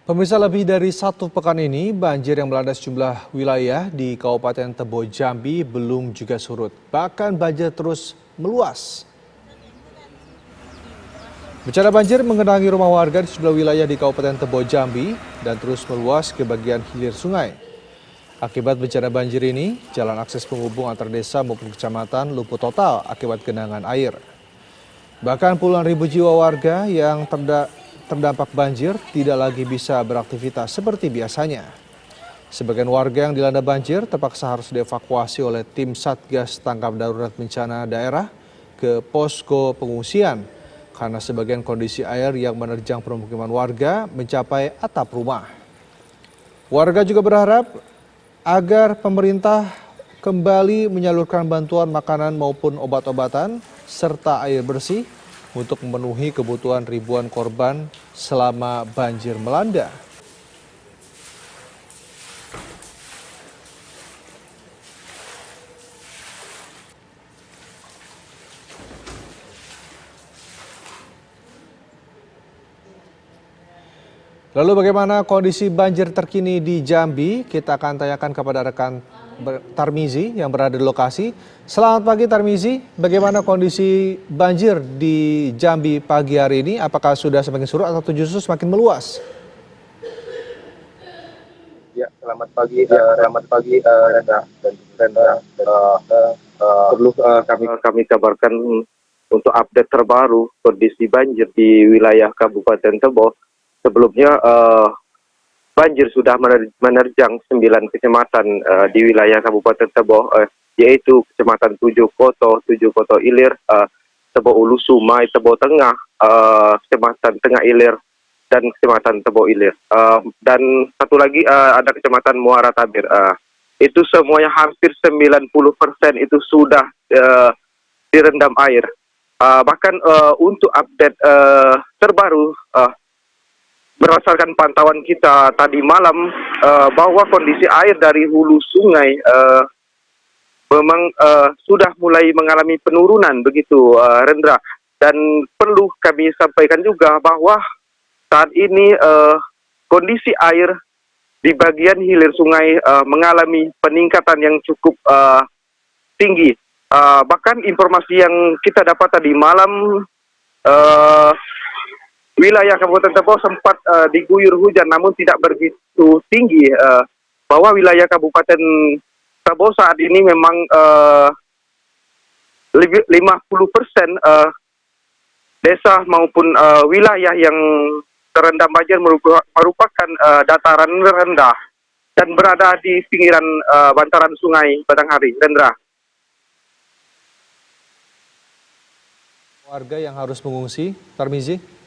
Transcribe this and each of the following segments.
Pemirsa, lebih dari satu pekan ini, banjir yang melanda sejumlah wilayah di Kabupaten Tebo Jambi belum juga surut. Bahkan banjir terus meluas. Bencana banjir mengenangi rumah warga di sejumlah wilayah di Kabupaten Tebo Jambi dan terus meluas ke bagian hilir sungai. Akibat bencana banjir ini, jalan akses penghubung antar desa maupun kecamatan lumpuh total akibat genangan air. Bahkan puluhan ribu jiwa warga yang terdampak banjir tidak lagi bisa beraktivitas seperti biasanya. Sebagian warga yang dilanda banjir terpaksa harus dievakuasi oleh tim Satgas Tanggap Darurat Bencana Daerah ke posko pengungsian karena sebagian kondisi air yang menerjang permukiman warga mencapai atap rumah. Warga juga berharap agar pemerintah kembali menyalurkan bantuan makanan maupun obat-obatan serta air bersih untuk memenuhi kebutuhan ribuan korban selama banjir melanda. Lalu bagaimana kondisi banjir terkini di Jambi? Kita akan tanyakan kepada rekan Tarmizi yang berada di lokasi. Selamat pagi Tarmizi, bagaimana kondisi banjir di Jambi pagi hari ini? Apakah sudah semakin surut atau justru semakin meluas? Ya, selamat pagi, Renda. Perlu kami kabarkan untuk update terbaru kondisi banjir di wilayah Kabupaten Tebo. Sebelumnya banjir sudah menerjang 9 kecamatan di wilayah Kabupaten Tebo, yaitu Kecamatan Tujuh Koto Ilir, Tebo Ulu Sumai, Tebo Tengah, Kecamatan Tengah Ilir, dan Kecamatan Tebo Ilir. Dan satu lagi ada Kecamatan Muara Tabir. Itu semuanya hampir 90% itu sudah direndam air. Bahkan untuk update terbaru, berdasarkan pantauan kita tadi malam, bahwa kondisi air dari hulu sungai memang sudah mulai mengalami penurunan begitu, Rendra. Dan perlu kami sampaikan juga bahwa saat ini kondisi air di bagian hilir sungai mengalami peningkatan yang cukup tinggi. Bahkan informasi yang kita dapat tadi malam, wilayah Kabupaten Tebo sempat diguyur hujan namun tidak begitu tinggi, bahwa wilayah Kabupaten Tebo saat ini memang 50% desa maupun wilayah yang terendam banjir merupakan dataran rendah dan berada di pinggiran bantaran sungai Batanghari. Rendra. Warga yang harus mengungsi, Tarmizi?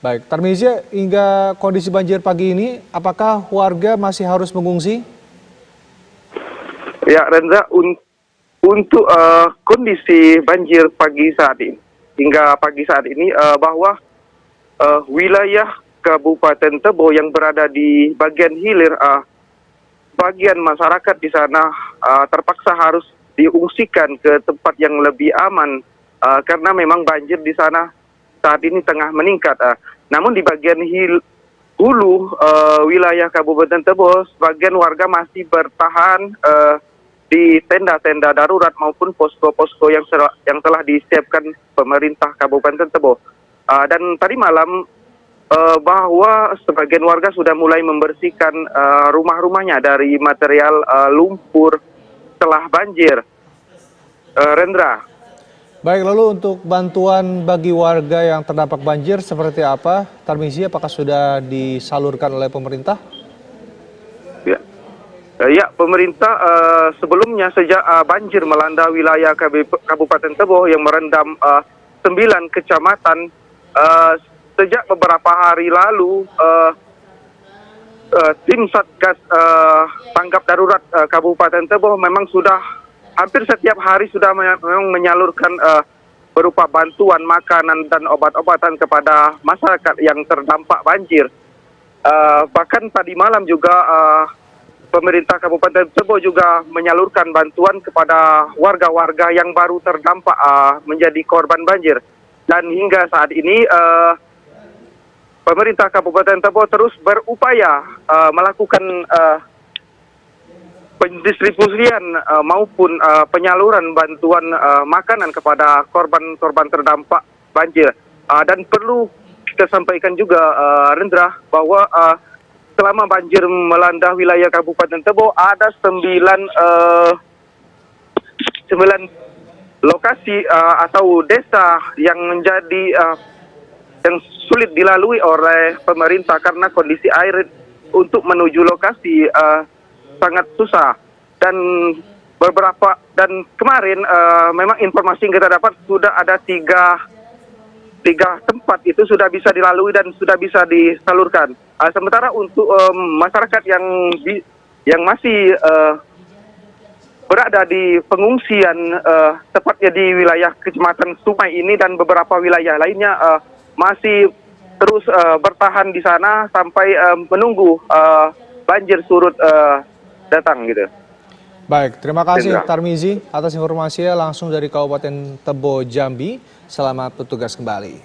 Baik, Tarmizi, hingga kondisi banjir pagi ini, apakah warga masih harus mengungsi? Ya, Rendra, untuk kondisi banjir hingga pagi saat ini, bahwa wilayah Kabupaten Tebo yang berada di bagian hilir, bagian masyarakat di sana terpaksa harus diungsikan ke tempat yang lebih aman, karena memang banjir di sana saat ini tengah meningkat. Namun di bagian hulu wilayah Kabupaten Tebo, sebagian warga masih bertahan di tenda-tenda darurat maupun posko-posko yang telah disiapkan pemerintah Kabupaten Tebo. Dan tadi malam bahwa sebagian warga sudah mulai membersihkan rumah-rumahnya dari material lumpur setelah banjir. Rendra. Baik, lalu untuk bantuan bagi warga yang terdampak banjir seperti apa? Tarmizi, apakah sudah disalurkan oleh pemerintah? Ya, pemerintah sebelumnya sejak banjir melanda wilayah Kabupaten Tebo yang merendam 9 kecamatan, sejak beberapa hari lalu tim Satgas Tanggap Darurat Kabupaten Tebo memang sudah hampir setiap hari sudah memang menyalurkan berupa bantuan makanan dan obat-obatan kepada masyarakat yang terdampak banjir. Bahkan tadi malam juga pemerintah Kabupaten Tebo juga menyalurkan bantuan kepada warga-warga yang baru terdampak menjadi korban banjir. Dan hingga saat ini pemerintah Kabupaten Tebo terus berupaya melakukan pendistribusian maupun penyaluran bantuan makanan kepada korban-korban terdampak banjir. Dan perlu kita sampaikan juga, Rendra, bahwa selama banjir melanda wilayah Kabupaten Tebo ada 9 lokasi atau desa yang menjadi yang sulit dilalui oleh pemerintah karena kondisi air untuk menuju lokasi sangat susah. Dan kemarin memang informasi yang kita dapat sudah ada tiga tempat itu sudah bisa dilalui dan sudah bisa disalurkan. Sementara untuk masyarakat yang masih berada di pengungsian, tepatnya di wilayah Kecamatan Sumai ini dan beberapa wilayah lainnya, masih terus bertahan di sana sampai menunggu banjir surut datang gitu. Baik, terima kasih Indra. Tarmizi atas informasinya langsung dari Kabupaten Tebo, Jambi. Selamat bertugas kembali.